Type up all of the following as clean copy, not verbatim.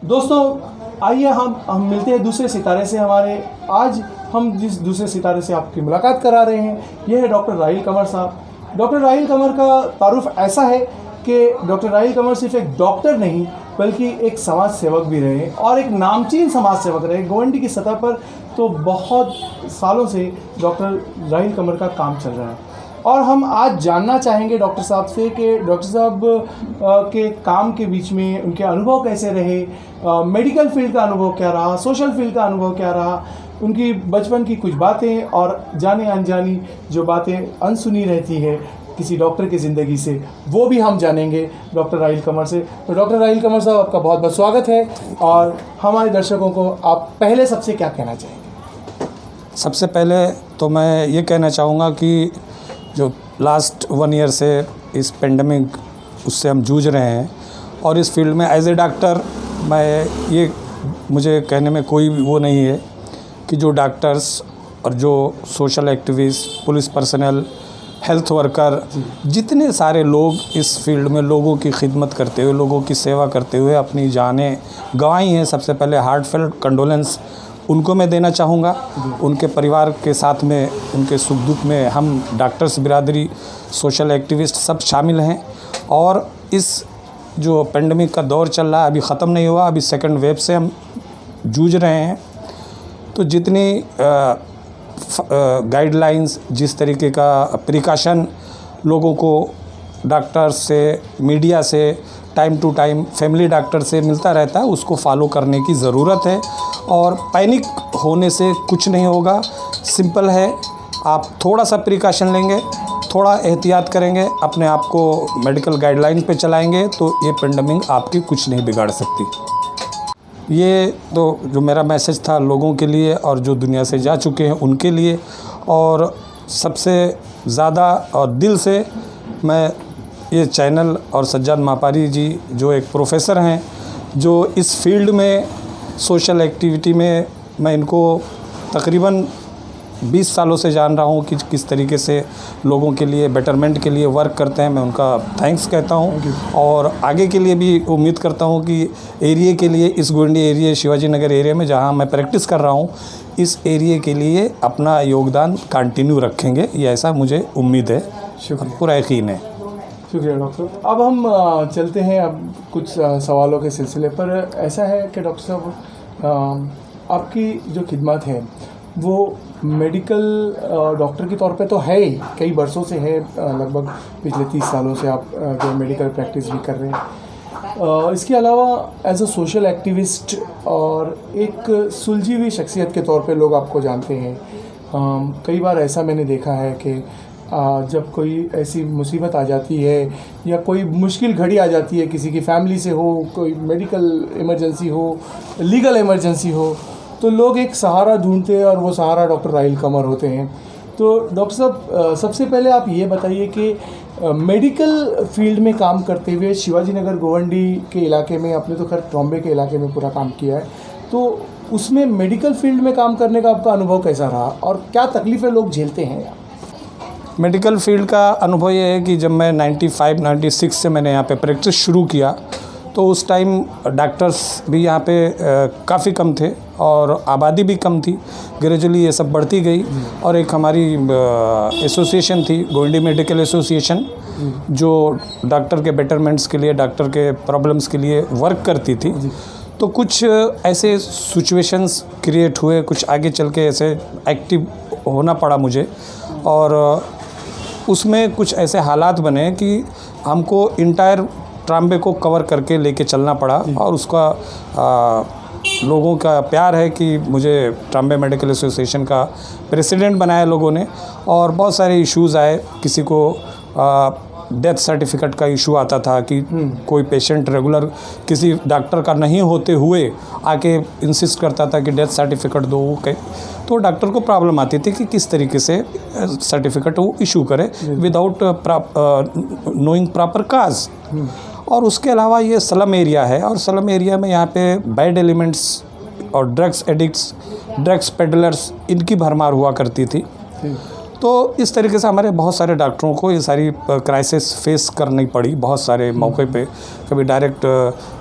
दोस्तों आइए हम मिलते हैं दूसरे सितारे से। हमारे आज हम जिस दूसरे सितारे से आपकी मुलाकात करा रहे हैं यह है डॉक्टर राहील कंवर साहब। डॉक्टर राहील कंवर का तारुफ ऐसा है कि डॉक्टर राहील कंवर सिर्फ एक डॉक्टर नहीं बल्कि एक समाज सेवक भी रहे और एक नामचीन समाज सेवक रहे। गोवंडी की सतह पर तो बहुत सालों से डॉक्टर राहील कंवर का काम चल रहा है और हम आज जानना चाहेंगे डॉक्टर साहब से कि डॉक्टर साहब के काम के बीच में उनके अनुभव कैसे रहे, मेडिकल फील्ड का अनुभव क्या रहा, सोशल फील्ड का अनुभव क्या रहा, उनकी बचपन की कुछ बातें और जाने अनजानी जो बातें अनसुनी रहती है किसी डॉक्टर की ज़िंदगी से, वो भी हम जानेंगे डॉक्टर राहील कंवर से। तो डॉक्टर राहील कंवर साहब आपका बहुत बहुत स्वागत है और हमारे दर्शकों को आप पहले सबसे क्या कहना चाहेंगे? सबसे पहले तो मैं ये कहना चाहूँगा कि जो लास्ट 1 ईयर से इस पेंडेमिक उससे हम जूझ रहे हैं और इस फील्ड में एज ए डॉक्टर मुझे कहने में कोई वो नहीं है कि जो डॉक्टर्स और जो social activist, police personal, health worker, जितने सारे लोग इस फील्ड में लोगों की खिदमत करते हुए, लोगों की सेवा करते हुए अपनी जानें गंवाई हैं, सबसे पहले हार्टफेल्ट कंडोलेंस उनको मैं देना चाहूँगा। उनके परिवार के साथ में उनके सुख दुख में हम डॉक्टर्स बिरादरी, सोशल एक्टिविस्ट सब शामिल हैं और इस जो पेंडेमिक का दौर चल रहा है अभी ख़त्म नहीं हुआ, अभी सेकंड वेव से हम जूझ रहे हैं। तो जितनी गाइडलाइंस, जिस तरीके का प्रिकॉशन लोगों को डॉक्टर से, मीडिया से, time to time family doctor से मिलता रहता है, उसको फॉलो करने की ज़रूरत है और पैनिक होने से कुछ नहीं होगा। सिंपल है, आप थोड़ा सा प्रिकॉशन लेंगे, थोड़ा एहतियात करेंगे, अपने आप को मेडिकल गाइडलाइन पे चलाएंगे तो ये पेंडेमिक आपकी कुछ नहीं बिगाड़ सकती। ये तो जो मेरा मैसेज था लोगों के लिए और जो दुनिया से जा चुके हैं उनके लिए, और सबसे ज़्यादा और दिल से मैं ये चैनल और सज्जाद मापारी जी जो एक प्रोफेसर हैं, जो इस फील्ड में सोशल एक्टिविटी में मैं इनको तकरीबन 20 सालों से जान रहा हूँ कि किस तरीके से लोगों के लिए बेटरमेंट के लिए वर्क करते हैं। मैं उनका थैंक्स कहता हूँ और आगे के लिए भी उम्मीद करता हूँ कि एरिया के लिए, इस गोवंडी एरिया, शिवाजी नगर एरिया में जहाँ मैं प्रैक्टिस कर रहा हूँ, इस एरिया के लिए अपना योगदान कंटिन्यू रखेंगे, ये ऐसा मुझे उम्मीद है, पूरा यकीन है। शुक्रिया डॉक्टर। अब हम चलते हैं अब कुछ सवालों के सिलसिले पर। ऐसा है कि डॉक्टर साहब आपकी जो खिदमत है वो मेडिकल डॉक्टर के तौर पे तो है ही, कई वर्षों से है, लगभग पिछले 30 सालों से आप जो मेडिकल प्रैक्टिस भी कर रहे हैं। इसके अलावा एज अ सोशल एक्टिविस्ट और एक सुलझी हुई शख्सियत के तौर पे लोग आपको जानते हैं। कई बार ऐसा मैंने देखा है कि जब कोई ऐसी मुसीबत आ जाती है या कोई मुश्किल घड़ी आ जाती है, किसी की फैमिली से हो, कोई मेडिकल इमरजेंसी हो, लीगल इमरजेंसी हो, तो लोग एक सहारा ढूंढते हैं और वो सहारा डॉक्टर राहील कंवर होते हैं। तो डॉक्टर साहब सबसे पहले आप ये बताइए कि मेडिकल फील्ड में काम करते हुए शिवाजी नगर गोवंडी के इलाके में, आपने तो खैर ट्रॉम्बे के इलाके में पूरा काम किया है, तो उसमें मेडिकल फील्ड में काम करने का आपका अनुभव कैसा रहा और क्या तकलीफ़ें लोग झेलते हैं? मेडिकल फील्ड का अनुभव ये है कि जब मैं 95-96 से मैंने यहाँ पे प्रैक्टिस शुरू किया तो उस टाइम डॉक्टर्स भी यहाँ पे काफ़ी कम थे और आबादी भी कम थी। ग्रेजुअली ये सब बढ़ती गई और एक हमारी एसोसिएशन थी, गोवंडी मेडिकल एसोसिएशन, जो डॉक्टर के बेटरमेंट्स के लिए, डॉक्टर के प्रॉब्लम्स के लिए वर्क करती थी। तो कुछ ऐसे सिचुएशंस क्रिएट हुए, कुछ आगे चल के ऐसे एक्टिव होना पड़ा मुझे और उसमें कुछ ऐसे हालात बने कि हमको इंटायर ट्रॉम्बे को कवर करके लेके चलना पड़ा और उसका लोगों का प्यार है कि मुझे ट्रॉम्बे मेडिकल एसोसिएशन का प्रेसिडेंट बनाया लोगों ने और बहुत सारे इश्यूज़ आए। किसी को डेथ सर्टिफिकेट का इशू आता था कि कोई पेशेंट रेगुलर किसी डॉक्टर का नहीं होते हुए आके इंसिस्ट करता था कि डेथ सर्टिफिकेट दो, तो डॉक्टर को प्रॉब्लम आती थी कि किस तरीके से सर्टिफिकेट वो इशू करे विदाउट नोइंग प्रॉपर काज। और उसके अलावा ये स्लम एरिया है और स्लम एरिया में यहाँ पे बैड एलिमेंट्स और ड्रग्स एडिक्ट्स, ड्रग्स पेडलर्स, इनकी भरमार हुआ करती थी। तो इस तरीके से हमारे बहुत सारे डॉक्टरों को ये सारी क्राइसिस फेस करनी पड़ी बहुत सारे मौके पे। कभी डायरेक्ट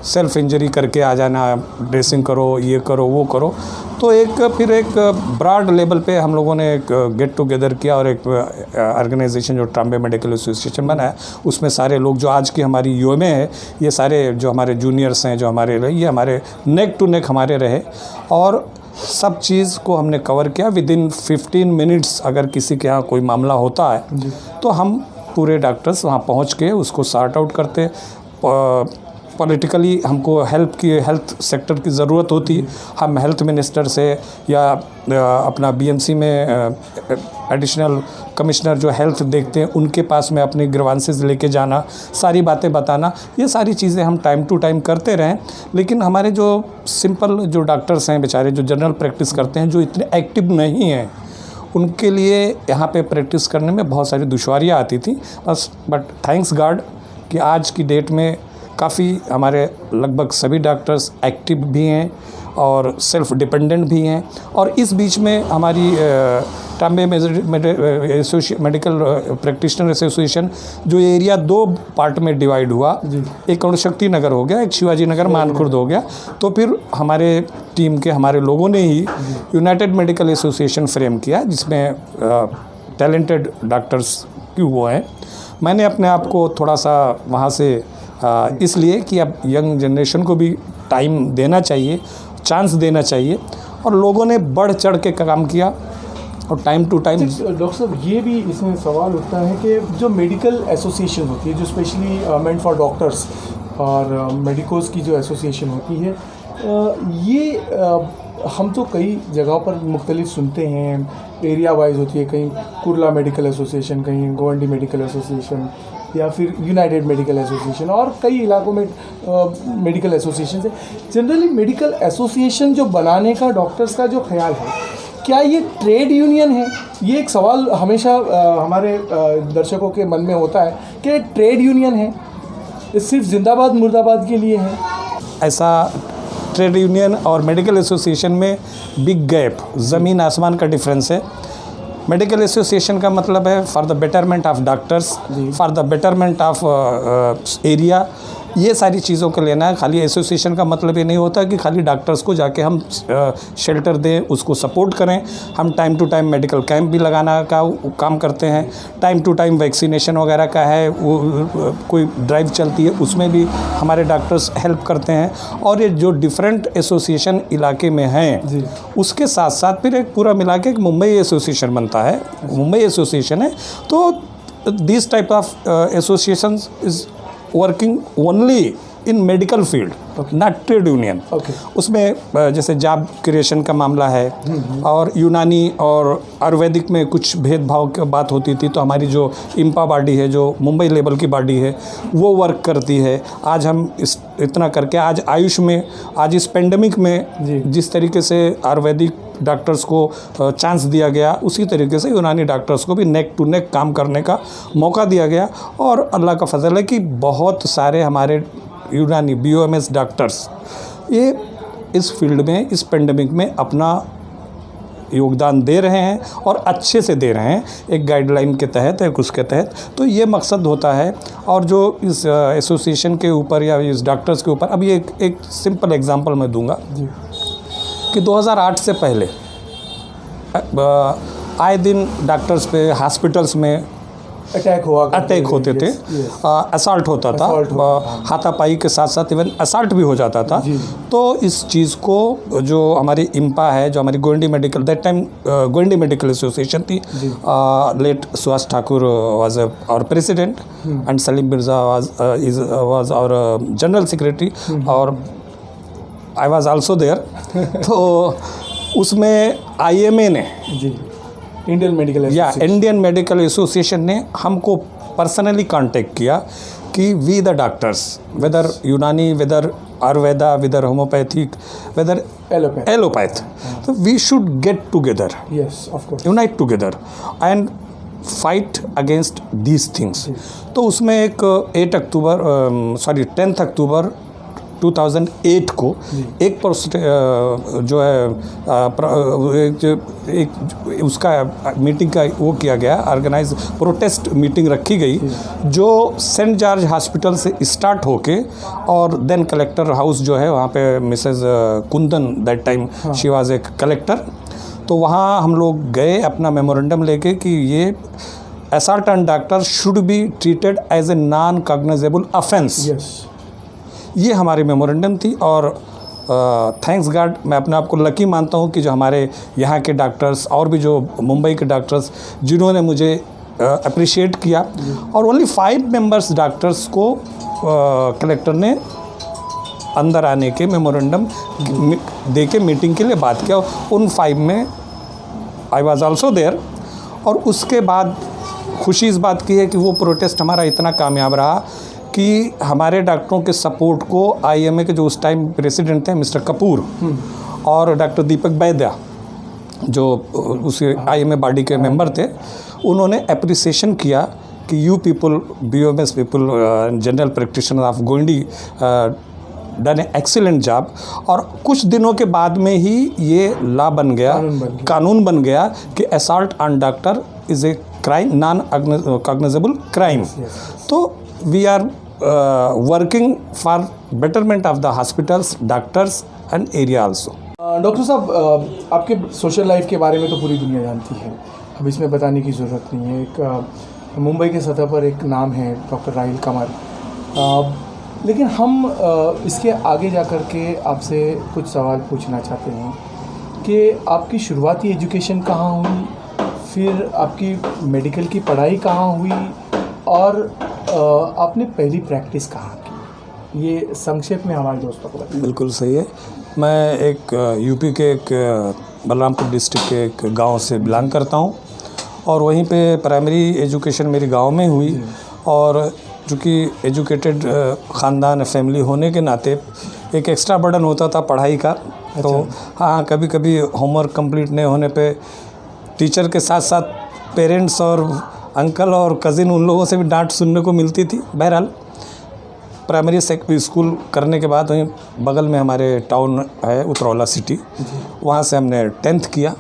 सेल्फ इंजरी करके आ जाना, ड्रेसिंग करो, ये करो, वो करो। तो फिर एक ब्रॉड लेवल पे हम लोगों ने एक गेट टुगेदर किया और एक ऑर्गेनाइजेशन जो ट्रॉम्बे मेडिकल एसोसिएशन बनाया, उसमें सारे लोग जो आज की हमारी यूएमए है, ये सारे जो हमारे जूनियर्स हैं, जो हमारे रहे, ये हमारे नेक टू नेक हमारे रहे और सब चीज़ को हमने कवर किया। विदिन 15 मिनट्स अगर किसी के यहाँ कोई मामला होता है तो हम पूरे डॉक्टर्स वहाँ पहुँच के उसको सॉर्ट आउट करते। पॉलिटिकली हमको हेल्थ सेक्टर की ज़रूरत होती, हम हेल्थ मिनिस्टर से या अपना बीएमसी में एडिशनल कमिश्नर जो हेल्थ देखते हैं उनके पास में अपनी ग्रीवांसेस लेके जाना, सारी बातें बताना, ये सारी चीज़ें हम टाइम टू टाइम करते रहें। लेकिन हमारे जो सिंपल जो डॉक्टर्स हैं बेचारे, जो जनरल प्रैक्टिस करते हैं, जो इतने एक्टिव नहीं हैं, उनके लिए यहाँ पे प्रैक्टिस करने में बहुत सारी दुश्वारियाँ आती थी बस। बट थैंक्स गॉड कि आज की डेट में काफ़ी हमारे लगभग सभी डॉक्टर्स एक्टिव भी हैं और सेल्फ डिपेंडेंट भी हैं। और इस बीच में हमारी ट्रॉम्बे मेडिकल प्रैक्टिशनर एसोसिएशन जो एरिया 2 पार्ट में डिवाइड हुआ, एक अणुशक्ति नगर हो गया, एक शिवाजी नगर मानखुर्द हो गया। तो फिर हमारे टीम के हमारे लोगों ने ही यूनाइटेड मेडिकल एसोसिएशन फ्रेम किया, जिसमें टैलेंटेड डॉक्टर्स की वो हैं। मैंने अपने आप को थोड़ा सा वहाँ से इसलिए कि अब यंग जनरेशन को भी टाइम देना चाहिए, चांस देना चाहिए, और लोगों ने बढ़ चढ़ के काम किया और टाइम टू टाइम। डॉक्टर साहब, ये भी इसमें सवाल उठता है कि जो मेडिकल एसोसिएशन होती है, जो स्पेशली मेंट फॉर डॉक्टर्स और मेडिकोस की जो एसोसिएशन होती है, ये हम तो कई जगहों पर मुख्तलिफ सुनते हैं, एरिया वाइज होती है, कहीं कुर्ला मेडिकल एसोसिएशन, कहीं गोवंडी मेडिकल एसोसिएशन, या फिर यूनाइटेड मेडिकल एसोसिएशन, और कई इलाकों में मेडिकल एसोसिएशन है। जनरली मेडिकल एसोसिएशन जो बनाने का डॉक्टर्स का जो ख्याल है, क्या ये ट्रेड यूनियन है? ये एक सवाल हमेशा हमारे दर्शकों के मन में होता है कि ट्रेड यूनियन है, ये सिर्फ जिंदाबाद मुर्दाबाद के लिए है? ऐसा ट्रेड यूनियन और मेडिकल एसोसिएशन में बिग गैप, ज़मीन आसमान का डिफरेंस है। मेडिकल एसोसिएशन का मतलब है for the betterment of doctors, for the betterment of area, ये सारी चीज़ों को लेना है। खाली एसोसिएशन का मतलब ये नहीं होता कि खाली डॉक्टर्स को जाके हम शेल्टर दें, उसको सपोर्ट करें। हम time to time medical camp भी लगाना का काम करते हैं, टाइम टू टाइम वैक्सीनेशन वगैरह का है, वो कोई ड्राइव चलती है, उसमें भी हमारे डॉक्टर्स हेल्प करते हैं। और ये जो डिफरेंट एसोसिएशन इलाके में हैं, उसके साथ साथ फिर एक पूरा मिला के एक मुंबई एसोसिएशन बनता है, मुंबई एसोसिएशन है। तो this type of association is working only in medical field, not trade union. उसमें जैसे जॉब क्रिएशन का मामला है, और यूनानी और आयुर्वेदिक में कुछ भेदभाव की बात होती थी, तो हमारी जो इम्पा बॉडी है, जो मुंबई लेवल की बॉडी है, वो वर्क करती है। आज हम इतना करके आज आयुष में, आज इस पेंडेमिक में जिस तरीके से आयुर्वेदिक डॉक्टर्स को चांस दिया गया, उसी तरीके से यूनानी डॉक्टर्स को भी नेक टू नेक काम करने का मौका दिया गया। और अल्लाह का फजल है कि बहुत सारे हमारे यूनानी BOMS डॉक्टर्स ये इस फील्ड में, इस पेंडेमिक में अपना योगदान दे रहे हैं और अच्छे से दे रहे हैं, एक गाइडलाइन के तहत, एक उसके तहत। तो ये मकसद होता है। और जो इस एसोसिएशन के ऊपर या इस डॉक्टर्स के ऊपर, अभी एक सिंपल एग्जांपल मैं दूंगा कि 2008 से पहले आए दिन डॉक्टर्स पे हॉस्पिटल्स में अटैक होते थे, असॉल्ट होता था, हाथापाई के साथ साथ इवन असॉल्ट भी हो जाता था। तो इस चीज़ को जो हमारी इम्पा है, जो हमारी Govandi medical, that time Govandi medical association थी, late Subhash Thakur was our president and Salim Mirza was our general secretary, और आई वाज आल्सो देयर। तो उसमें IMA ने, इंडियन मेडिकल एसोसिएशन ने हमको पर्सनली कांटेक्ट किया कि we the doctors, whether Unani, whether Ayurveda, whether homeopathic, whether allopath, तो we should get together, unite together and fight against these things. तो उसमें एक 10 अक्टूबर 2008 को एक जो है एक उसका मीटिंग का वो किया गया, ऑर्गेनाइज प्रोटेस्ट मीटिंग रखी गई, जो सेंट जॉर्ज हॉस्पिटल से स्टार्ट होके और देन कलेक्टर हाउस जो है वहाँ पे Mrs Kundan that time she was a collector, तो वहाँ हम लोग गए अपना मेमोरेंडम लेके कि ये assault on doctor should be treated as a non cognizable offence. ये हमारी मेमोरेंडम थी। और थैंक्स गॉड मैं अपने आप को लकी मानता हूँ कि जो हमारे यहाँ के डॉक्टर्स और भी जो मुंबई के डॉक्टर्स जिन्होंने मुझे अप्रिशिएट किया, और ओनली 5 मेंबर्स डॉक्टर्स को कलेक्टर ने अंदर आने के मेमोरेंडम दे के मीटिंग के लिए बात किया। उन 5 में आई वाज आल्सो देयर। और उसके बाद खुशी इस बात की है कि वो प्रोटेस्ट हमारा इतना कामयाब रहा कि हमारे डॉक्टरों के सपोर्ट को आईएमए के जो उस टाइम प्रेसिडेंट थे मिस्टर कपूर और डॉक्टर दीपक वैद्या जो उस आईएमए बॉडी के मेंबर थे, उन्होंने अप्रिसिएशन किया कि you people BOMS people general practitioner of Gondi done a excellent job. और कुछ दिनों के बाद में ही ये लॉ बन गया, कानून बन गया कि assault on doctor is a crime, non cognizable crime. तो we are working for betterment of the hospitals, doctors and area also. Doctor sahab, आपके सोशल लाइफ के बारे में तो पूरी दुनिया जानती है, अब इसमें बताने की ज़रूरत नहीं है। एक मुंबई के सतह पर एक नाम है डॉक्टर राहिल कमर, लेकिन हम इसके आगे जा कर के आपसे कुछ सवाल पूछना चाहते हैं कि आपकी शुरुआती एजुकेशन कहाँ हुई, फिर आपकी मेडिकल की पढ़ाई कहाँ हुई, और आपने पहली प्रैक्टिस कहाँ की, ये संक्षेप में हमारे दोस्तों को बताइए। बिल्कुल सही है। मैं एक यूपी के एक बलरामपुर डिस्ट्रिक्ट के एक गांव से बिलोंग करता हूं, और वहीं पे प्राइमरी एजुकेशन मेरी गांव में हुई। और चूँकि एजुकेटेड ख़ानदान फैमिली होने के नाते एक एक्स्ट्रा बर्डन होता था पढ़ाई का। तो हाँ, कभी कभी होमवर्क कंप्लीट नहीं होने पे टीचर के साथ साथ पेरेंट्स और अंकल और कज़िन उन लोगों से भी डांट सुनने को मिलती थी। बहरहाल प्राइमरी स्कूल करने के बाद वहीं बगल में हमारे टाउन है उतरौला सिटी, वहाँ से हमने 10th किया।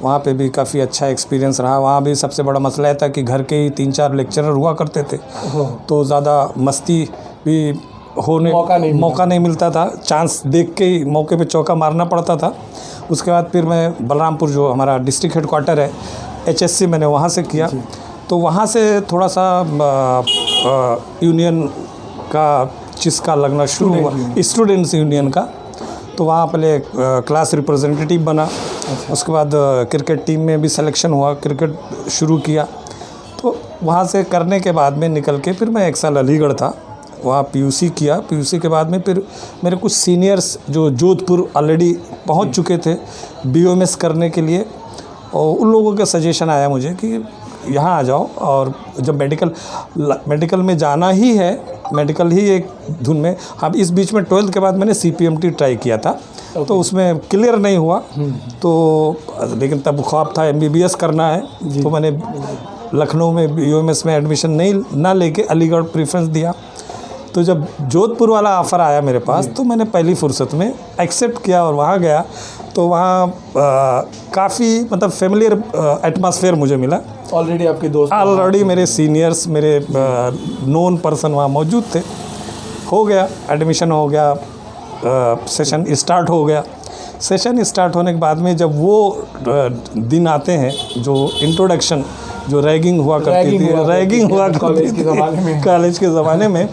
वहाँ पे भी काफ़ी अच्छा एक्सपीरियंस रहा। वहाँ भी सबसे बड़ा मसला था कि घर के ही 3-4 लेक्चरर हुआ करते थे, तो ज़्यादा मस्ती भी मौका नहीं मिलता था। चांस देख के ही मौके पे चौका मारना पड़ता था। उसके बाद फिर मैं बलरामपुर जो हमारा डिस्ट्रिक्ट हेडक्वार्टर है HSC मैंने वहाँ से किया। तो वहाँ से थोड़ा सा यूनियन का चिस्का लगना शुरू हुआ, स्टूडेंट्स यूनियन का। तो वहाँ पहले क्लास रिप्रेजेंटेटिव बना। उसके बाद क्रिकेट टीम में भी सिलेक्शन हुआ, क्रिकेट शुरू किया। तो वहाँ से करने के बाद में निकल के फिर मैं 1 साल अलीगढ़ था, वहाँ PUC किया। PUC के बाद में फिर मेरे कुछ सीनियर्स जो जोधपुर ऑलरेडी पहुँच चुके थे BOMS करने के लिए, और उन लोगों का सजेशन आया मुझे कि यहाँ आ जाओ। और जब मेडिकल में जाना ही है, मेडिकल ही एक धुन में। अब इस बीच में 12th के बाद मैंने CPMT ट्राई किया था, तो उसमें क्लियर नहीं हुआ। तो लेकिन तब ख्वाब था MBBS करना है, तो मैंने लखनऊ में BOMS में एडमिशन ना लेके अलीगढ़ प्रेफरेंस दिया। तो जब जोधपुर वाला ऑफ़र आया मेरे पास, तो मैंने पहली फुर्सत में एक्सेप्ट किया और वहाँ गया। तो वहाँ काफ़ी मतलब फेमिलियर एटमॉस्फेयर मुझे मिला। ऑलरेडी आपके दोस्त, ऑलरेडी मेरे सीनियर्स, मेरे नोन पर्सन वहाँ मौजूद थे। हो गया, एडमिशन हो गया, सेशन स्टार्ट हो गया। सेशन स्टार्ट होने के बाद में जब वो दिन आते हैं जो इंट्रोडक्शन, जो रैगिंग हुआ करती थी कॉलेज के ज़माने में,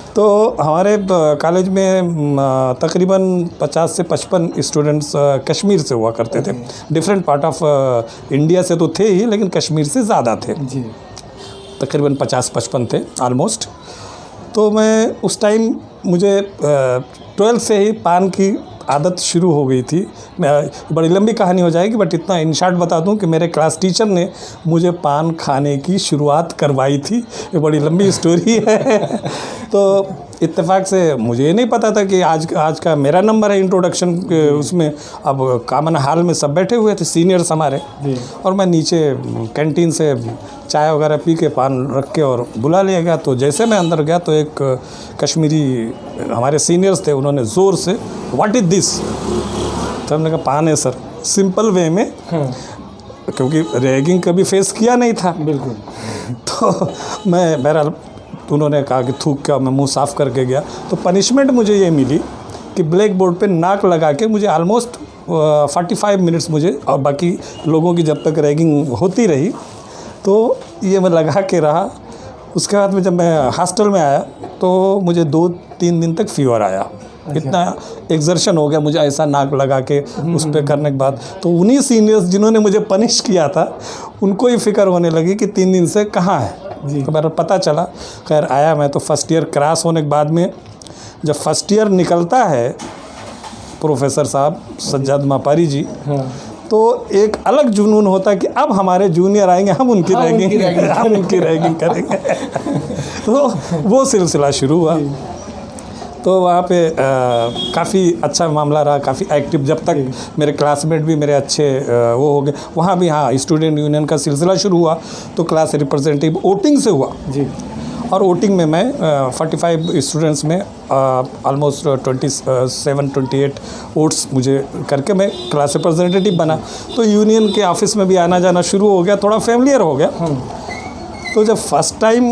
तो हमारे कॉलेज में तकरीबन 50 से 55 स्टूडेंट्स कश्मीर से हुआ करते थे। डिफरेंट पार्ट ऑफ इंडिया से तो थे ही, लेकिन कश्मीर से ज़्यादा थे जी। तकरीबन 50-55 थे ऑलमोस्ट। तो मैं उस टाइम मुझे 12th से ही पान की आदत शुरू हो गई थी। बड़ी लंबी कहानी हो जाएगी, बट इतना इन शॉर्ट बता दूं कि मेरे क्लास टीचर ने मुझे पान खाने की शुरुआत करवाई थी। ये बड़ी लंबी स्टोरी है। तो इत्तेफाक से मुझे ये नहीं पता था कि आज का मेरा नंबर है इंट्रोडक्शन उसमें। अब कॉमन हॉल में सब बैठे हुए थे सीनियर्स हमारे, और मैं नीचे कैंटीन से चाय वगैरह पी के पान रख के और बुला लिया गया। तो जैसे मैं अंदर गया तो एक कश्मीरी हमारे सीनियर्स थे, उन्होंने ज़ोर से व्हाट इज़ दिस, तो हमने कहा पान है सर, सिंपल वे में, क्योंकि रैगिंग कभी फेस किया नहीं था। बिल्कुल। तो मैं बहरहाल, उन्होंने कहा कि थूक के, मैं मुंह साफ़ करके गया। तो पनिशमेंट मुझे ये मिली कि ब्लैक बोर्ड पे नाक लगा के मुझे ऑलमोस्ट 45 मिनट्स मुझे, और बाकी लोगों की जब तक रैगिंग होती रही तो ये मैं लगा के रहा। उसके बाद में जब मैं हॉस्टल में आया तो मुझे 2-3 दिन तक फीवर आया। इतना एक्सर्शन हो गया मुझे ऐसा नाक लगा के उस पर करने के बाद। तो उन्हीं सीनियर्स जिन्होंने मुझे पनिश किया था उनको ही फिक्र होने लगी कि 3 दिन से कहाँ है जी। तो मेरा पता चला, खैर आया मैं। तो फर्स्ट ईयर क्रॉस होने के बाद में जब फर्स्ट ईयर निकलता है प्रोफेसर साहब सज्जाद मापारी जी, तो एक अलग जुनून होता है कि अब हमारे जूनियर आएंगे, हम उनकी रैगिंग करेंगे। तो वो सिलसिला शुरू हुआ। तो वहाँ पे काफ़ी अच्छा मामला रहा, काफ़ी एक्टिव, जब तक मेरे क्लासमेट भी मेरे अच्छे वो हो गए। वहाँ भी हाँ स्टूडेंट यूनियन का सिलसिला शुरू हुआ, तो क्लास रिप्रेजेंटेटिव वोटिंग से हुआ जी। और वोटिंग में मैं 45 स्टूडेंट्स में ऑलमोस्ट 27-28 वोट्स मुझे करके मैं क्लास रिप्रेजेंटेटिव बना। तो यूनियन के ऑफिस में भी आना जाना शुरू हो गया, थोड़ा फेमिलियर हो गया। तो जब फर्स्ट टाइम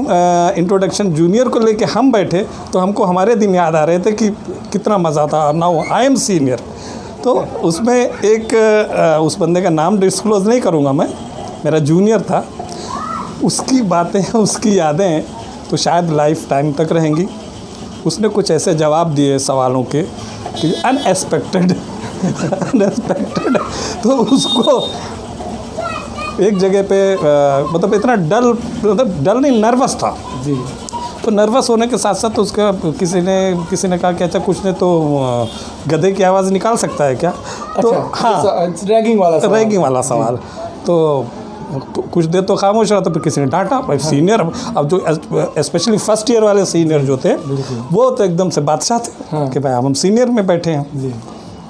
इंट्रोडक्शन जूनियर को लेके हम बैठे तो हमको हमारे दिन याद आ रहे थे कि कितना मज़ा था। Now I am senior. तो उसमें एक उस बंदे का नाम डिस्क्लोज़ नहीं करूँगा मैं, मेरा जूनियर था, उसकी बातें उसकी यादें तो शायद लाइफ टाइम तक रहेंगी। उसने कुछ ऐसे जवाब दिए सवालों के कि अनएक्सपेक्टेड तो उसको एक जगह पे मतलब इतना डल नहीं, नर्वस था जी। तो नर्वस होने के साथ साथ उसका किसी ने कहा कि अच्छा कुछ ने तो गधे की आवाज़ निकाल सकता है क्या? तो अच्छा, हाँ रैगिंग वाला सवाल। तो कुछ देर तो खामोश रहा, तो फिर किसी ने डांटा। भाई सीनियर, अब जो स्पेशली फर्स्ट ईयर वाले सीनियर जो थे वो तो एकदम से बादशाह थे कि भाई हम सीनियर में बैठे हैं जी।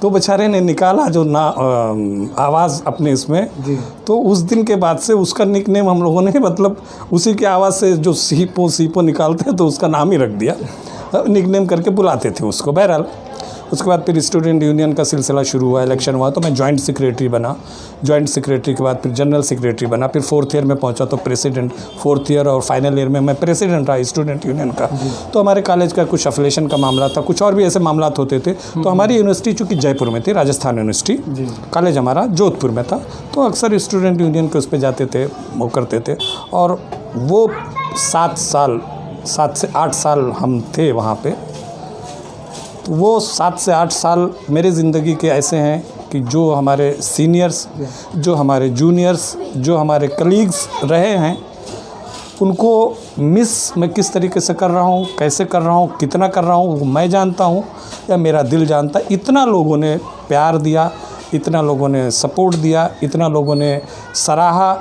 तो बेचारे ने निकाला जो आवाज़ अपने इसमें जी। तो उस दिन के बाद से उसका निकनेम हम लोगों ने, मतलब उसी की आवाज़ से जो सीपो निकालते हैं तो उसका नाम ही रख दिया, निकनेम करके बुलाते थे उसको। बहरहाल उसके बाद फिर स्टूडेंट यूनियन का सिलसिला शुरू हुआ, इलेक्शन हुआ तो मैं जॉइंट सेक्रेटरी बना। जॉइंट सेक्रेटरी के बाद फिर जनरल सेक्रेटरी बना, फिर 4th ईयर में पहुंचा तो प्रेसिडेंट। 4th ईयर और फाइनल ईयर में मैं प्रेसिडेंट रहा स्टूडेंट यूनियन का। तो हमारे कॉलेज का कुछ अफिलेशन का मामला था, कुछ और भी ऐसे मामला होते थे। तो हमारी यूनिवर्सिटी चूँकि जयपुर में थी, राजस्थान यूनिवर्सिटी, कॉलेज हमारा जोधपुर में था, तो अक्सर स्टूडेंट यूनियन के उस पर जाते थे, वो करते थे। और वो 7 से 8 साल हम थे वहाँ पे। तो वो 7 से 8 साल मेरे ज़िंदगी के ऐसे हैं कि जो हमारे सीनियर्स, जो हमारे जूनियर्स, जो हमारे कलीग्स रहे हैं, उनको मिस मैं किस तरीके से कर रहा हूँ, कैसे कर रहा हूँ, कितना कर रहा हूँ, मैं जानता हूँ या मेरा दिल जानता है। इतना लोगों ने प्यार दिया, इतना लोगों ने सपोर्ट दिया, इतना लोगों ने सराहा,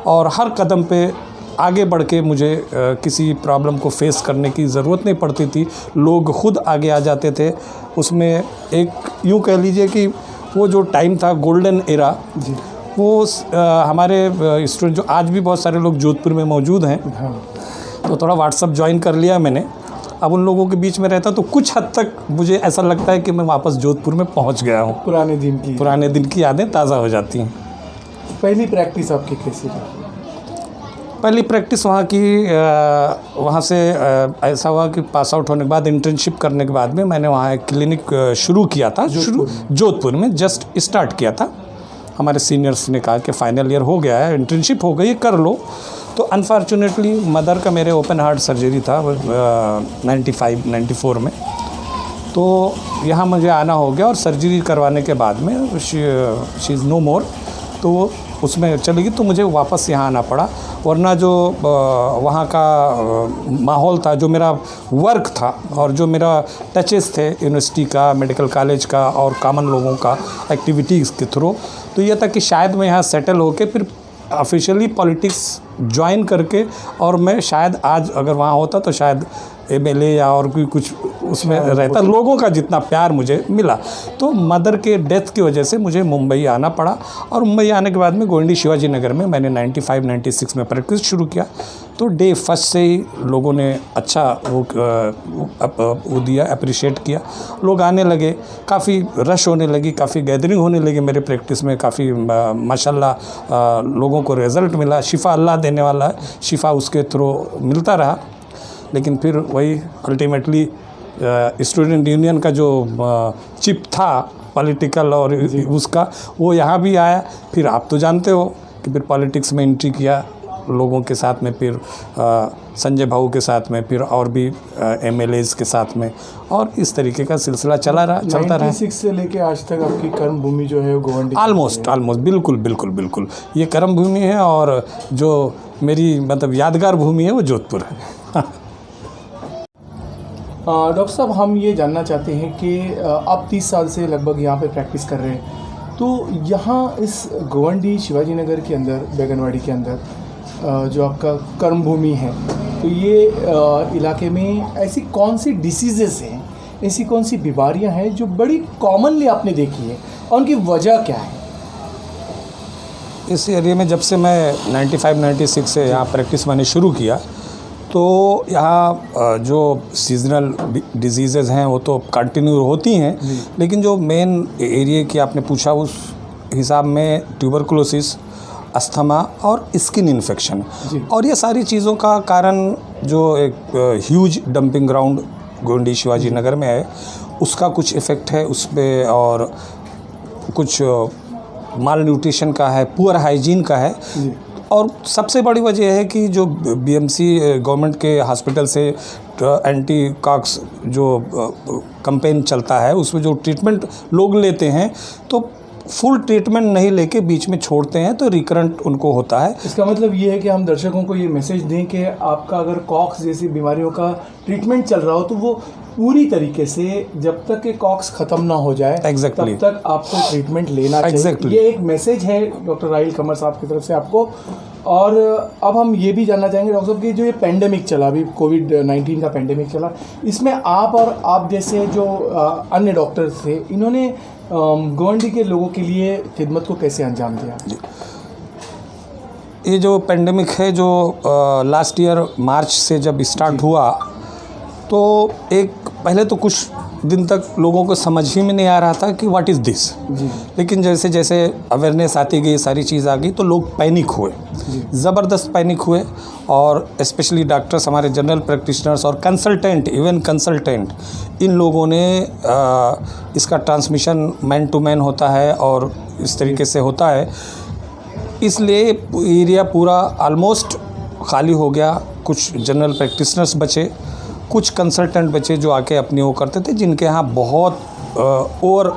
और हर कदम पे आगे बढ़ के मुझे किसी प्रॉब्लम को फेस करने की ज़रूरत नहीं पड़ती थी, लोग खुद आगे आ जाते थे। उसमें एक यूँ कह लीजिए कि वो जो टाइम था गोल्डन एरा जी, वो हमारे स्टूडेंट जो आज भी बहुत सारे लोग जोधपुर में मौजूद हैं, तो थोड़ा व्हाट्सअप ज्वाइन कर लिया मैंने। अब उन लोगों के बीच में रहता तो कुछ हद तक मुझे ऐसा लगता है कि मैं वापस जोधपुर में पहुंच गया हूं। पुराने दिन की यादें ताज़ा हो जाती हैं। पहली प्रैक्टिस आपकी कैसी रही? पहली प्रैक्टिस वहाँ से ऐसा हुआ कि पास आउट होने के बाद इंटर्नशिप करने के बाद में मैंने वहाँ एक क्लिनिक शुरू किया था, जोधपुर में जस्ट स्टार्ट किया था। हमारे सीनियर्स ने कहा कि फाइनल ईयर हो गया है, इंटर्नशिप हो गई, कर लो। तो अनफॉर्चुनेटली मदर का मेरे ओपन हार्ट सर्जरी था 94 में, तो यहाँ मुझे आना हो गया और सर्जरी करवाने के बाद में शी इज़ नो मोर, तो उसमें चली गई, तो मुझे वापस यहाँ आना पड़ा। वरना जो वहाँ का माहौल था, जो मेरा वर्क था और जो मेरा टचेस थे यूनिवर्सिटी का, मेडिकल कॉलेज का और कॉमन लोगों का एक्टिविटीज़ के थ्रू, तो ये था कि शायद मैं यहाँ सेटल होके फिर ऑफिशियली पॉलिटिक्स ज्वाइन करके, और मैं शायद आज अगर वहाँ होता तो शायद एमएलए या और कोई कुछ उसमें रहता, लोगों का जितना प्यार मुझे मिला। तो मदर के डेथ की वजह से मुझे मुंबई आना पड़ा, और मुंबई आने के बाद में गोविंदी शिवाजी नगर में मैंने 95-96 में प्रैक्टिस शुरू किया। तो डे फर्स्ट से ही लोगों ने अच्छा वो दिया, अप्रिशिएट किया, लोग आने लगे, काफ़ी रश होने लगी, काफ़ी गैदरिंग होने लगी मेरे प्रैक्टिस में, काफ़ी माशाल्लाह लोगों को रिज़ल्ट मिला। शिफा अल्लाह देने वाला है, शिफा उसके थ्रू मिलता रहा। लेकिन फिर वही अल्टीमेटली स्टूडेंट यूनियन का जो चिप था पॉलिटिकल और उसका, वो यहाँ भी आया। फिर आप तो जानते हो कि फिर पॉलिटिक्स में एंट्री किया लोगों के साथ में, फिर संजय भाऊ के साथ में, फिर और भी एमएलएज के साथ में, और इस तरीके का सिलसिला चलता रहा। 96 से लेके आज तक आपकी कर्म भूमि जो है वो गोवंडी ऑलमोस्ट बिल्कुल ये कर्म भूमि है, और जो मेरी मतलब यादगार भूमि है वो जोधपुर है। डॉक्टर साहब, हम ये जानना चाहते हैं कि आप 30 साल से लगभग यहाँ पे प्रैक्टिस कर रहे हैं, तो यहाँ इस गोवंडी शिवाजी नगर के अंदर, बैगनवाड़ी के अंदर जो आपका कर्म भूमि है, तो ये इलाके में ऐसी कौन सी डिसीज़ेस हैं, ऐसी कौन सी बीमारियां हैं जो बड़ी कॉमनली आपने देखी है, और उनकी वजह क्या है? इस एरिया में जब से मैं 95-96 से यहाँ प्रैक्टिस मैंने शुरू किया, तो यहाँ जो सीजनल डिजीज़ेज़ हैं वो तो कंटिन्यू होती हैं, लेकिन जो मेन एरिया की आपने पूछा उस हिसाब में ट्यूबरकुलोसिस, अस्थमा और स्किन इन्फेक्शन, और ये सारी चीज़ों का कारण जो एक huge dumping ground Govindi Shivaji Nagar में है, उसका कुछ इफ़ेक्ट है उस पर, और कुछ माल न्यूट्रिशन का है, पुअर हाइजीन का है, और सबसे बड़ी वजह है कि जो बीएमसी गवर्नमेंट के हॉस्पिटल से एंटी कॉक्स जो कैंपेन चलता है, उसमें जो ट्रीटमेंट लोग लेते हैं, तो फुल ट्रीटमेंट नहीं लेके बीच में छोड़ते हैं, तो रिकरेंट उनको होता है। इसका मतलब ये है कि हम दर्शकों को ये मैसेज दें कि आपका अगर कॉक्स जैसी बीमारियों का ट्रीटमेंट चल रहा हो, तो वो पूरी तरीके से जब तक कि कॉक्स ख़त्म ना हो जाए, Exactly. तब तक आपको ट्रीटमेंट लेना चाहिए। ये एक मैसेज है डॉक्टर राहिल कमर साहब की तरफ से आपको। और अब हम ये भी जानना चाहेंगे डॉक्टर साहब कि जो ये पेंडेमिक चला, अभी कोविड-19 का पेंडेमिक चला, इसमें आप और आप जैसे जो अन्य डॉक्टर्स थे, इन्होंने गोवंडी के लोगों के लिए खिदमत को कैसे अंजाम दिया? ये जो पेंडेमिक है, जो लास्ट ईयर मार्च से जब स्टार्ट हुआ, तो एक पहले तो कुछ दिन तक लोगों को समझ ही में नहीं आ रहा था कि व्हाट इज़ दिस, लेकिन जैसे जैसे अवेयरनेस आती गई, सारी चीज़ आ गई, तो लोग पैनिक हुए, ज़बरदस्त पैनिक हुए। और स्पेशली डॉक्टर्स, हमारे जनरल प्रैक्टिशनर्स और कंसल्टेंट, इवन कंसल्टेंट, इन लोगों ने इसका ट्रांसमिशन मैन टू मैन होता है और इस तरीके से होता है, इसलिए एरिया पूरा ऑलमोस्ट खाली हो गया। कुछ जनरल प्रैक्टिशनर्स बचे, कुछ कंसल्टेंट बचे जो आके अपनी वो करते थे, जिनके यहाँ बहुत ओवर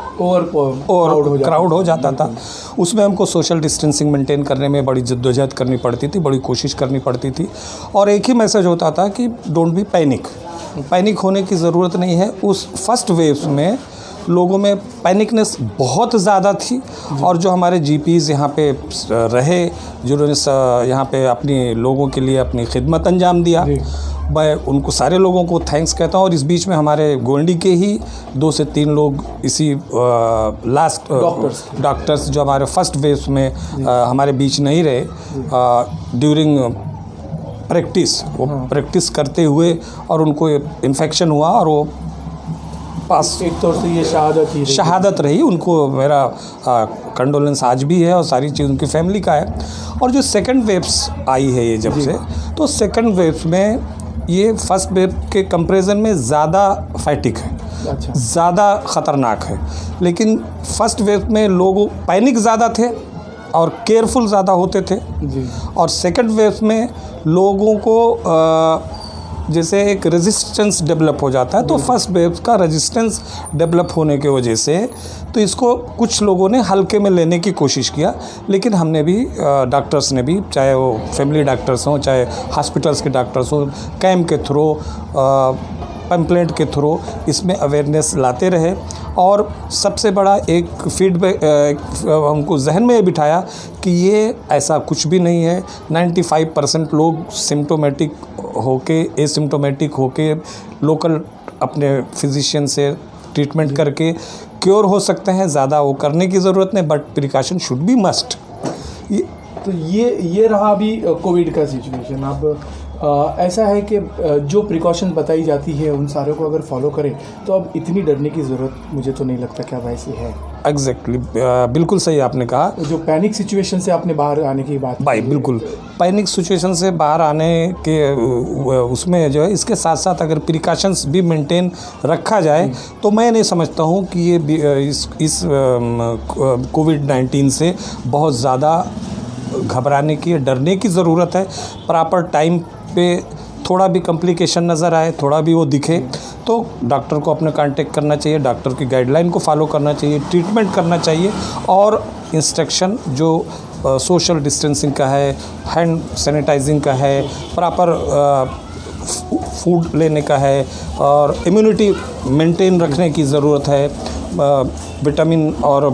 क्राउड हो जाता था। उसमें हमको सोशल डिस्टेंसिंग मेंटेन करने में बड़ी जद्दोजहद करनी पड़ती थी, बड़ी कोशिश करनी पड़ती थी, और एक ही मैसेज होता था कि डोंट बी पैनिक होने की ज़रूरत नहीं है। उस फर्स्ट वेव में लोगों में पैनिकनेस बहुत ज़्यादा थी, और जो हमारे जीपीज़ यहाँ पे रहे, जिन्होंने यहाँ पे अपनी लोगों के लिए अपनी खिदमत अंजाम दिया, मैं उनको सारे लोगों को थैंक्स कहता हूँ। और इस बीच में हमारे गोवंडी के ही 2 से 3 लोग इसी लास्ट डॉक्टर्स जो हमारे फर्स्ट वेव में हमारे बीच नहीं रहे, ड्यूरिंग प्रैक्टिस, वो प्रैक्टिस करते हुए और उनको इन्फेक्शन हुआ, और वो पास एक तौर से ये शहादत रही। उनको मेरा कंडोलेंस आज भी है, और सारी चीज़ उनकी फैमिली का है। और जो सेकंड वेव्स आई है ये जब से, तो सेकंड वेव्स में ये फर्स्ट वेव के कंपैरिजन में ज़्यादा फैटिक है, ज़्यादा ख़तरनाक है। लेकिन फर्स्ट वेव में लोग पैनिक ज़्यादा थे और केयरफुल ज़्यादा होते थे, और सेकंड वेव में लोगों को जैसे एक रेजिस्टेंस डेवलप हो जाता है, तो फर्स्ट वेव का रेजिस्टेंस डेवलप होने की वजह से तो इसको कुछ लोगों ने हल्के में लेने की कोशिश किया। लेकिन हमने भी, डॉक्टर्स ने भी, चाहे वो फैमिली डॉक्टर्स हों, चाहे हॉस्पिटल्स के डॉक्टर्स हों, कैंप के थ्रू पैम्पलेट के थ्रू इसमें अवेयरनेस लाते रहे। और सबसे बड़ा एक फीडबैक हमको जहन में बिठाया कि ये ऐसा कुछ भी नहीं है। 95% लोग सिम्टोमेटिक होके, एसिम्टोमेटिक होके लोकल अपने फिजिशियन से ट्रीटमेंट करके क्योर हो सकते हैं। ज़्यादा वो करने की ज़रूरत नहीं, but precaution should be must. तो ये रहा अभी कोविड का सिचुएशन। अब ऐसा है कि जो प्रिकॉशन बताई जाती है उन सारों को अगर फॉलो करें तो अब इतनी डरने की ज़रूरत मुझे तो नहीं लगता कि अब ऐसी है। एग्जैक्टली, बिल्कुल सही आपने कहा। जो पैनिक सिचुएशन से आपने बाहर आने की बात भाई बिल्कुल, पैनिक सिचुएशन से बाहर आने के उसमें जो है, इसके साथ साथ अगर प्रिकॉशंस भी मेंटेन रखा जाए तो मैं नहीं समझता हूँ कि ये इस कोविड-19 से बहुत ज़्यादा घबराने की, डरने की ज़रूरत है। प्रॉपर टाइम पे थोड़ा भी कॉम्प्लिकेशन नज़र आए, थोड़ा भी वो दिखे तो डॉक्टर को अपने कांटेक्ट करना चाहिए, डॉक्टर की गाइडलाइन को फॉलो करना चाहिए, ट्रीटमेंट करना चाहिए। और इंस्ट्रक्शन जो सोशल डिस्टेंसिंग का है, हैंड सैनिटाइजिंग का है, प्रॉपर फूड लेने का है और इम्यूनिटी मेंटेन रखने की ज़रूरत है, विटामिन और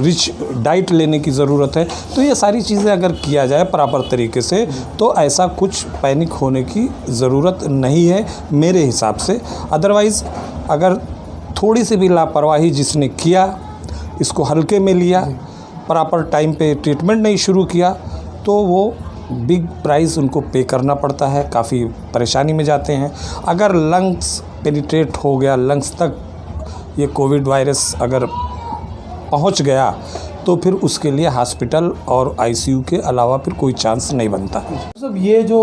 रिच डाइट लेने की ज़रूरत है। तो ये सारी चीज़ें अगर किया जाए प्रॉपर तरीके से तो ऐसा कुछ पैनिक होने की ज़रूरत नहीं है मेरे हिसाब से। अदरवाइज़ अगर थोड़ी सी भी लापरवाही जिसने किया, इसको हल्के में लिया, प्रॉपर टाइम पे ट्रीटमेंट नहीं शुरू किया तो वो बिग प्राइस उनको पे करना पड़ता है, काफ़ी परेशानी में जाते हैं। अगर लंग्स पेनिट्रेट हो गया, लंग्स तक ये कोविड वायरस अगर पहुंच गया तो फिर उसके लिए हॉस्पिटल और आईसीयू के अलावा फिर कोई चांस नहीं बनता। सब ये जो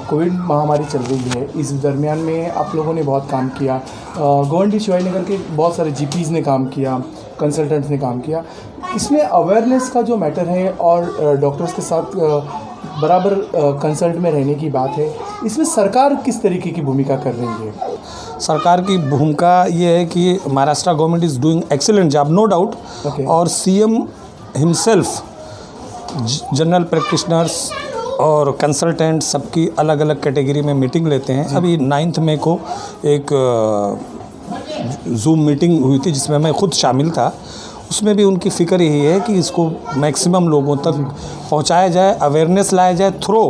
कोविड महामारी चल रही है, इस दरमियान में आप लोगों ने बहुत काम किया, गोवंडी शिवाजीनगर के बहुत सारे जीपीज़ ने काम किया, कंसल्टेंट्स ने काम किया। इसमें अवेयरनेस का जो मैटर है और डॉक्टर्स के साथ बराबर कंसल्ट में रहने की बात है, इसमें सरकार किस तरीके की भूमिका कर रही है? सरकार की भूमिका ये है कि Maharashtra government is doing excellent job, no doubt. और सीएम हिमसेल्फ जनरल प्रैक्टिशनर्स और कंसल्टेंट सबकी अलग अलग कैटेगरी में मीटिंग लेते हैं। अभी 9 मई को एक जूम मीटिंग हुई थी जिसमें मैं खुद शामिल था। उसमें भी उनकी फ़िक्र यही है कि इसको मैक्सिमम लोगों तक पहुंचाया जाए, अवेयरनेस लाया जाए through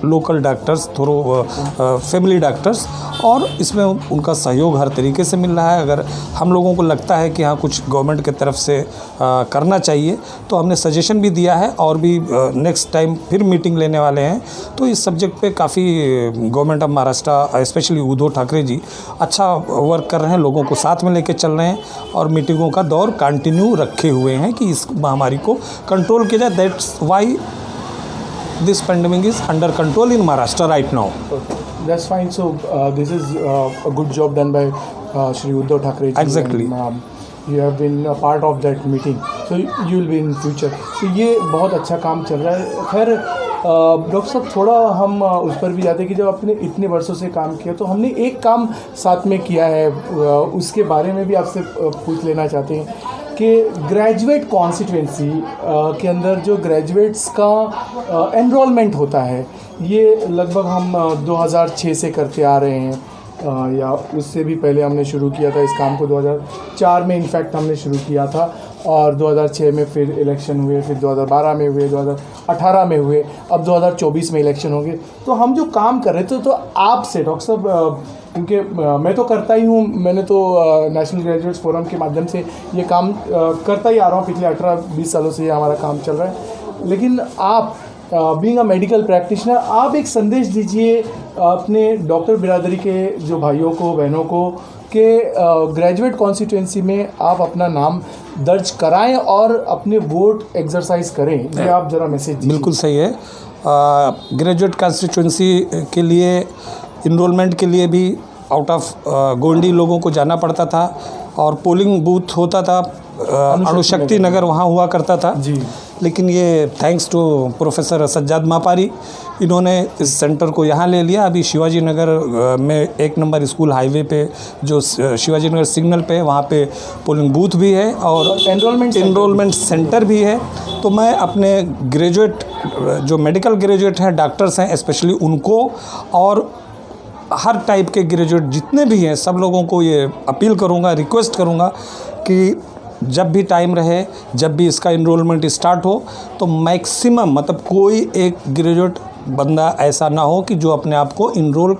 local doctors, through family doctors, और इसमें उनका सहयोग हर तरीके से मिल रहा है। अगर हम लोगों को लगता है कि हाँ कुछ गवर्नमेंट की तरफ से करना चाहिए तो हमने सजेशन भी दिया है और भी नेक्स्ट टाइम फिर मीटिंग लेने वाले हैं। तो इस सब्जेक्ट पे काफ़ी government of Maharashtra specially Uddhav Thackeray ji अच्छा वर्क कर रहे हैं, लोगों को साथ में लेके चल रहे हैं और मीटिंगों का दौर कंटिन्यू रखे हुए हैं कि इस महामारी को कंट्रोल किया जाए। That's why this pandemic is under control in Maharashtra right now. Okay. That's fine. So this is a good job done by Shri Uddhav Thackeray ji. Exactly. And you have been a part of that meeting. So you will be in future. तो ये बहुत अच्छा काम चल रहा है। खैर doctor साहब, थोड़ा हम उस पर भी जाते हैं कि जब आपने इतने वर्षों से काम किया तो हमने एक काम साथ में किया है, उसके बारे में भी आपसे पूछ लेना चाहते हैं कि ग्रेजुएट कॉन्स्टिट्यूंसी के अंदर जो ग्रेजुएट्स का एनरोलमेंट होता है, ये लगभग हम 2006 से करते आ रहे हैं या उससे भी पहले हमने शुरू किया था इस काम को। 2004 में इनफैक्ट हमने शुरू किया था और 2006 में फिर इलेक्शन हुए, फिर 2012 में हुए, 2018 में हुए, अब 2024 में इलेक्शन होंगे। तो हम जो काम कर रहे थे तो आपसे डॉक्टर साहब, क्योंकि मैं तो करता ही हूँ, मैंने तो नेशनल ग्रेजुएट्स फोरम के माध्यम से ये काम करता ही आ रहा हूँ, पिछले 18-20 सालों से ये हमारा काम चल रहा है। लेकिन आप बीइंग अ मेडिकल प्रैक्टिशनर, आप एक संदेश दीजिए अपने डॉक्टर बिरादरी के जो भाइयों को, बहनों को कि ग्रेजुएट कॉन्स्टिट्यूंसी में आप अपना नाम दर्ज कराएं और अपने वोट एक्सरसाइज करें। ये आप ज़रा मैसेज दीजिए। बिल्कुल सही है। ग्रेजुएट कॉन्स्टिट्यूंसी के लिए इनरोलमेंट के लिए भी आउट ऑफ गोंडी लोगों को जाना पड़ता था और पोलिंग बूथ होता था अणुशक्ति नगर, वहाँ हुआ करता था जी। लेकिन ये thanks to professor Sajjad Mapari, इन्होंने इस सेंटर को यहाँ ले लिया। अभी शिवाजी नगर में 1 नंबर स्कूल हाईवे पे जो शिवाजी नगर सिग्नल पे, वहाँ पे पोलिंग बूथ भी है और एनरोलमेंट सेंटर भी है। तो मैं अपने ग्रेजुएट जो मेडिकल ग्रेजुएट हैं, डॉक्टर्स हैं स्पेशली, उनको और हर टाइप के ग्रेजुएट जितने भी हैं सब लोगों को ये अपील करूँगा, रिक्वेस्ट करूँगा कि जब भी टाइम रहे, जब भी इसका इनरोलमेंट स्टार्ट हो तो मैक्सिमम मतलब कोई एक ग्रेजुएट बंदा ऐसा ना हो कि जो अपने आप को इनरोल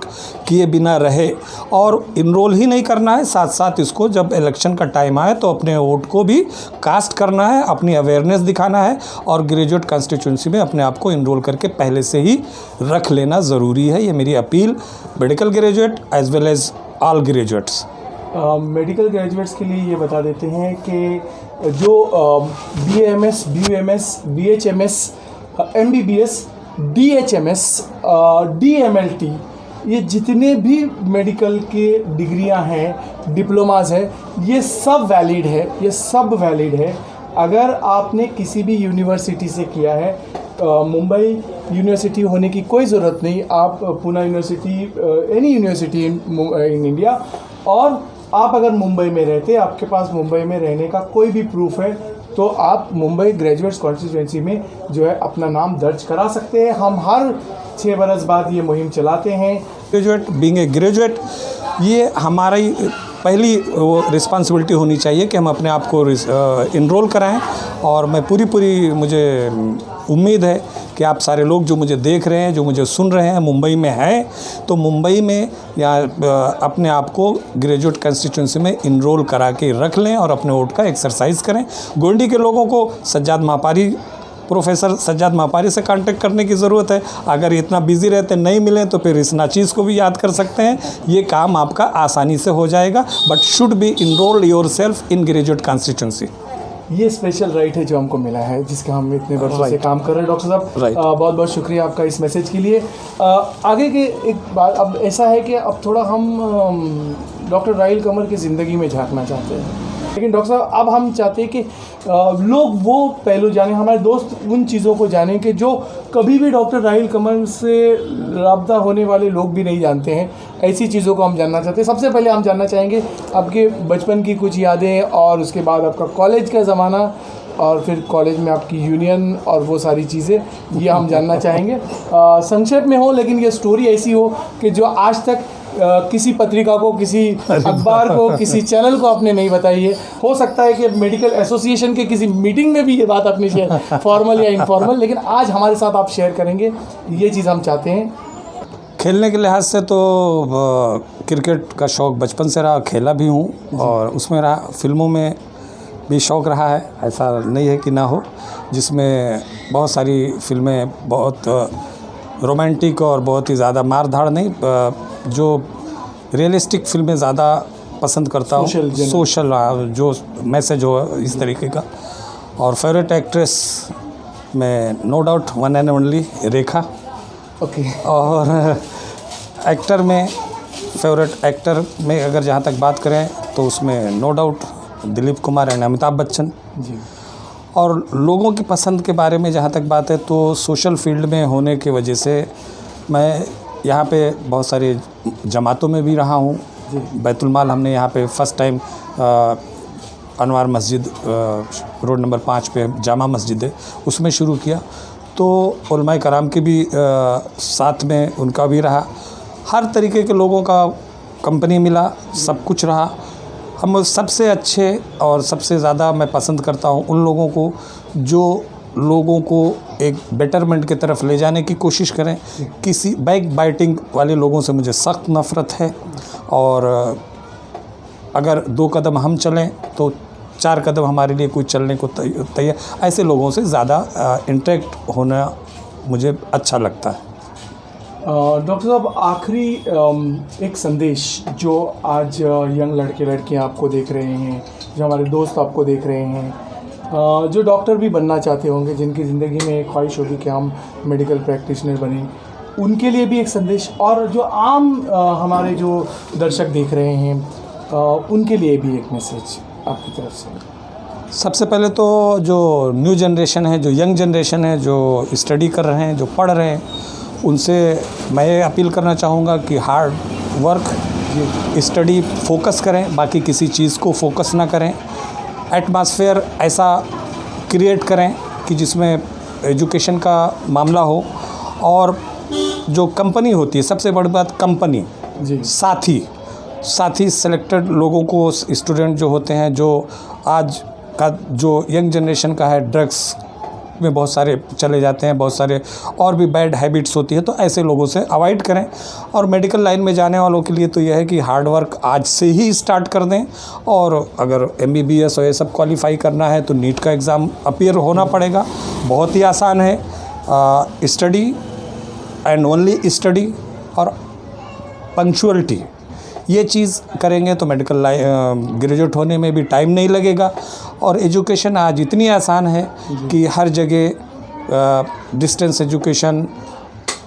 किए बिना रहे। और इनरोल ही नहीं करना है, साथ साथ इसको जब इलेक्शन का टाइम आए तो अपने वोट को भी कास्ट करना है, अपनी अवेयरनेस दिखाना है और ग्रेजुएट कॉन्स्टिट्यूंसी में अपने आप को इनरोल करके पहले से ही रख लेना ज़रूरी है। ये मेरी appeal medical graduate as well as all graduates. Medical graduates के लिए ये बता देते हैं कि जो BAMS, BUMS, BHMS, MBBS, DHMS, DMLT, ये जितने भी मेडिकल के डिग्रियां हैं, डिप्लोमास है, ये सब वैलिड है, ये सब वैलिड है। अगर आपने किसी भी यूनिवर्सिटी से किया है, मुंबई यूनिवर्सिटी होने की कोई ज़रूरत नहीं, आप Poona university, any university in India, और आप अगर मुंबई में रहते, आपके पास मुंबई में रहने का कोई भी प्रूफ है, तो आप मुंबई ग्रेजुएट्स कॉन्स्टिट्यूएंसी में जो है अपना नाम दर्ज करा सकते हैं। हम हर 6 बरस बाद ये मुहिम चलाते हैं। ग्रेजुएट बीइंग ए ग्रेजुएट, ये हमारी पहली वो रिस्पॉन्सिबिलिटी होनी चाहिए कि हम अपने आप को इनरोल कराएं। और मैं पूरी मुझे उम्मीद है कि आप सारे लोग जो मुझे देख रहे हैं, जो मुझे सुन रहे हैं, मुंबई में हैं, तो मुंबई में या अपने आप को ग्रेजुएट कॉन्स्टिट्यूंसी में इनरोल करा के रख लें और अपने वोट का एक्सरसाइज करें। गोंडी के लोगों को सज्जाद मापारी, प्रोफेसर सज्जाद मापारी से कांटेक्ट करने की ज़रूरत है। अगर इतना बिजी रहते नहीं मिले तो फिर इस नाचीज़ को भी याद कर सकते हैं। ये काम आपका आसानी से हो जाएगा, but should be enrolled yourself in graduate constituency. ये स्पेशल राइट है जो हमको मिला है, जिसका हम इतने वर्षों से काम कर रहे हैं। डॉक्टर साहब, बहुत बहुत शुक्रिया आपका इस मैसेज के लिए। आगे के एक बात अब ऐसा है कि अब थोड़ा हम डॉक्टर राहिल कमर की ज़िंदगी में झांकना चाहते हैं, लेकिन डॉक्टर साहब अब हम चाहते हैं कि लोग वो पहलू जाने, हमारे दोस्त उन चीज़ों को जानें कि जो कभी भी डॉक्टर राहिल कमर से राब्ता होने वाले लोग भी नहीं जानते हैं। ऐसी चीज़ों को हम जानना चाहते हैं। सबसे पहले हम जानना चाहेंगे आपके बचपन की कुछ यादें, और उसके बाद आपका कॉलेज का ज़माना, और फिर कॉलेज में आपकी यूनियन और वो सारी चीज़ें, ये हम जानना चाहेंगे। संक्षेप में हो, लेकिन ये स्टोरी ऐसी हो कि जो आज तक किसी पत्रिका को, किसी अखबार को, किसी चैनल को आपने नहीं बताई है। हो सकता है कि मेडिकल एसोसिएशन के किसी मीटिंग में भी ये बात आपने शेयर, फॉर्मल या इनफॉर्मल, लेकिन आज हमारे साथ आप शेयर करेंगे, ये चीज़ हम चाहते हैं। खेलने के लिहाज से तो क्रिकेट का शौक़ बचपन से रहा, खेला भी हूँ और उसमें रहा। फिल्मों में भी शौक़ रहा है, ऐसा नहीं है कि ना हो, जिसमें बहुत सारी फिल्में बहुत रोमांटिक और बहुत ही ज़्यादा मार धाड़ नहीं, जो रियलिस्टिक फिल्में ज़्यादा पसंद करता हूँ, सोशल जो मैसेज हो इस तरीके का। और फेवरेट एक्ट्रेस में no doubt one and only Rekha. Okay. और एक्टर में फेवरेट एक्टर में अगर जहाँ तक बात करें तो उसमें no doubt Dilip Kumar and Amitabh Bachchan ji. और लोगों की पसंद के बारे में जहाँ तक बात है तो सोशल फील्ड में होने की वजह से मैं यहाँ पे बहुत सारी जमातों में भी रहा हूँ। बैतुलमाल हमने यहाँ पे फर्स्ट टाइम अनवार मस्जिद रोड नंबर 5 पे जामा मस्जिद है, उसमें शुरू किया। तो उलमाए कराम के भी साथ में उनका भी रहा। हर तरीके के लोगों का कंपनी मिला, सब कुछ रहा। हम सबसे अच्छे और सबसे ज़्यादा मैं पसंद करता हूँ उन लोगों को जो लोगों को एक बेटरमेंट की तरफ ले जाने की कोशिश करें। किसी बैक बाइटिंग वाले लोगों से मुझे सख्त नफ़रत है, और अगर 2 कदम हम चलें तो 4 कदम हमारे लिए कोई चलने को तैयार, ऐसे लोगों से ज़्यादा इंटरेक्ट होना मुझे अच्छा लगता है। डॉक्टर साहब, आखिरी एक संदेश जो आज यंग लड़के लड़कियां आपको देख रहे हैं, जो हमारे दोस्त आपको देख रहे हैं, जो डॉक्टर भी बनना चाहते होंगे, जिनकी ज़िंदगी में एक ख्वाहिश होगी कि हम मेडिकल प्रैक्टिशनर बने, उनके लिए भी एक संदेश, और जो आम हमारे जो दर्शक देख रहे हैं उनके लिए भी एक मैसेज आपकी तरफ से। सबसे पहले तो जो न्यू जनरेशन है, जो यंग जनरेशन है, जो स्टडी कर रहे हैं, जो पढ़ रहे हैं, उनसे मैं ये अपील करना चाहूँगा कि हार्ड वर्क, स्टडी फोकस करें, बाकी किसी चीज़ को फोकस ना करें। एटमॉस्फेयर ऐसा क्रिएट करें कि जिसमें एजुकेशन का मामला हो, और जो कंपनी होती है, सबसे बड़ी बात कंपनी, जी। साथ ही सेलेक्टेड लोगों को, स्टूडेंट जो होते हैं, जो आज का जो यंग जनरेशन का है, ड्रग्स में बहुत सारे चले जाते हैं, बहुत सारे और भी बैड हैबिट्स होती है, तो ऐसे लोगों से अवॉइड करें। और मेडिकल लाइन में जाने वालों के लिए तो यह है कि हार्ड वर्क आज से ही स्टार्ट कर दें, और अगर MBBS और ये सब क्वालिफाई करना है तो नीट का एग्ज़ाम अपीयर होना पड़ेगा। बहुत ही आसान है। स्टडी एंड ओनली स्टडी और पंक्चुअलिटी, ये चीज़ करेंगे तो मेडिकल ग्रेजुएट होने में भी टाइम नहीं लगेगा। और एजुकेशन आज इतनी आसान है कि हर जगह डिस्टेंस एजुकेशन,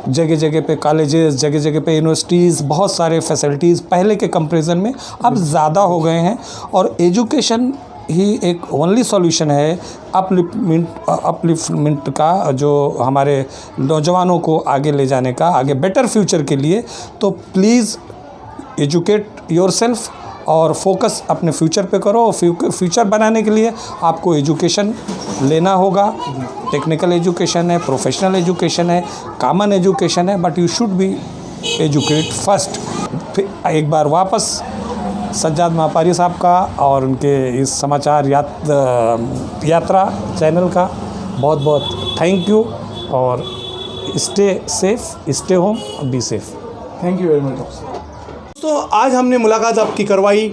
जगह जगह पे कॉलेजेस, जगह जगह पे यूनिवर्सिटीज़, बहुत सारे फैसिलिटीज़ पहले के कंपैरिजन में अब ज़्यादा हो गए हैं। और एजुकेशन ही एक ओनली सॉल्यूशन है अपलिफ्टमेंट का, जो हमारे नौजवानों को आगे ले जाने का, आगे बेटर फ्यूचर के लिए। तो प्लीज़ एजुकेट योरसेल्फ और फोकस अपने फ्यूचर पे करो। फ्यूचर बनाने के लिए आपको एजुकेशन लेना होगा। टेक्निकल एजुकेशन है, प्रोफेशनल एजुकेशन है, कॉमन एजुकेशन है, but you should be educate first. फिर एक बार वापस सज्जाद महापारी साहब का और उनके इस समाचार यात्रा चैनल का बहुत बहुत थैंक यू। और stay safe, stay home, be safe. Thank you very much doctor. तो आज हमने मुलाकात आपकी करवाई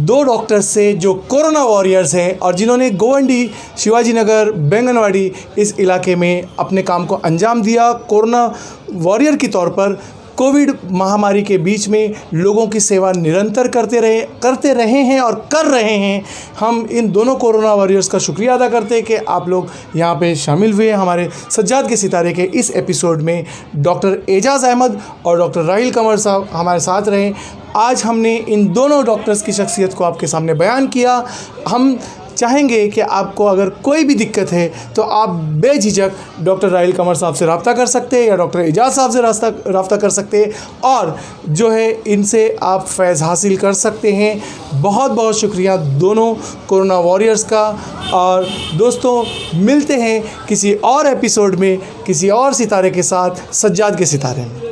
2 डॉक्टर्स से जो कोरोना वॉरियर्स हैं और जिन्होंने गोवंडी, शिवाजी नगर, बैंगनवाड़ी इस इलाके में अपने काम को अंजाम दिया। कोरोना वॉरियर के तौर पर कोविड महामारी के बीच में लोगों की सेवा निरंतर करते रहे हैं और कर रहे हैं। हम इन दोनों कोरोना वॉरियर्स का शुक्रिया अदा करते हैं कि आप लोग यहाँ पे शामिल हुए। हमारे सज्जाद के सितारे के इस एपिसोड में डॉक्टर एजाज़ अहमद और डॉक्टर राहिल कंवर साहब हमारे साथ रहे। आज हमने इन दोनों डॉक्टर्स की शख्सियत को आपके सामने बयान किया। हम चाहेंगे कि आपको अगर कोई भी दिक्कत है तो आप बेझिझक डॉक्टर राहिल कंवर साहब से रब्ता कर सकते हैं या डॉक्टर एजाज़ साहब से रब्ता कर सकते हैं और जो है इनसे आप फैज़ हासिल कर सकते हैं। बहुत बहुत शुक्रिया दोनों कोरोना वॉरियर्स का। और दोस्तों, मिलते हैं किसी और एपिसोड में किसी और सितारे के साथ, सज्जाद के सितारे में।